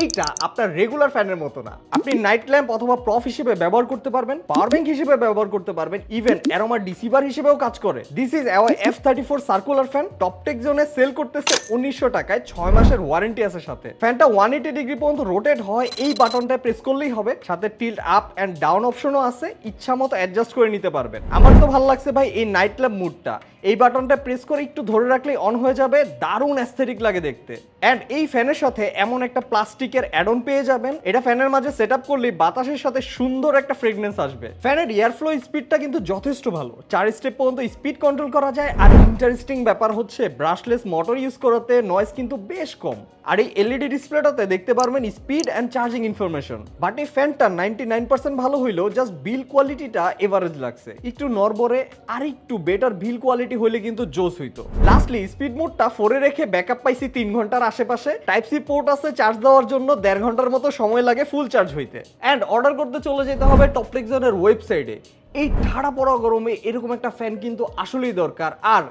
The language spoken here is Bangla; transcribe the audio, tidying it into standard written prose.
এইটা আপনার রেগুলার ফ্যানের মতো না। আপনি নাইট ল্যাম্প অথবা প্রফ হিসেবে ব্যবহার করতে পারবেন, পাওয়ার ব্যাংক হিসেবে ব্যবহার করতে পারবেন, ইভেন অ্যারোমা ডিসিভার হিসেবেও কাজ করে। This is our F34 circular fan. Toptech জোনে সেল করতেছে 1900 টাকায়, 6 মাসের ওয়ারেন্টি আছে সাথে। ফ্যানটা 180 ডিগ্রি পর্যন্ত রোটেট হয়, এই বাটনটা প্রেস করলেই হবে। সাথে টিল্ট আপ এন্ড ডাউন অপশনও আছে, ইচ্ছা মতো অ্যাডজাস্ট করে নিতে পারবেন। আমার তো ভালো লাগছে ভাই এই নাইট ল্যাম্প মুডটা। এই বাটনটা প্রেস করে একটু ধরে রাখলেই অন হয়ে যাবে, দারুণ অ্যাস্থেটিক লাগে দেখতে। এন্ড এই ফ্যানের সাথে এমন একটা প্লাস্টিকের অ্যাড অন পেয়ে যাবেন, এটা ফ্যানের মাঝে সেট আপ করলে বাতাসের সাথে সুন্দর একটা ফ্রেগনেন্স আসবে। ফ্যানের এয়ার ফ্লো স্পিডটা কিন্তু যথেষ্ট ভালো, 4 স্টেপ পর্যন্ত স্পিড কন্ট্রোল করা যায়। আর ইন্টারেস্টিং ব্যাপার হচ্ছে ব্রাশলেস মোটর ইউজ করাতে নয়েজ কিন্তু বেশ কম। আর এই এলইডি ডিসপ্লেটাতে দেখতে পারবেন speed and charging information. But এই ফ্যানটা 99% ভালো হইলেও জাস্ট বিল কোয়ালিটিটা এভারেজ লাগছে। একটু নরবরে আর একটু বেটার বিল কোয়ালিটি হইলে কিন্তু জোস হইতো। লাস্টলি স্পিড মোডটা 4 এ রেখে ব্যাকআপ পাইছি 3 ঘন্টার আশেপাশে। টাইপ সি পোর্ট আছে চার্জ দেওয়ার জন্য, 1.5 ঘন্টার মতো সময় লাগে ফুল চার্জ হইতে। এন্ড অর্ডার করতে চলে যেতে হবে টপটেক জোনের ওয়েবসাইটে। এই ঠাড়া পড়া গরমে এরকম একটা ফ্যান কিন্তু আসলেই দরকার। আর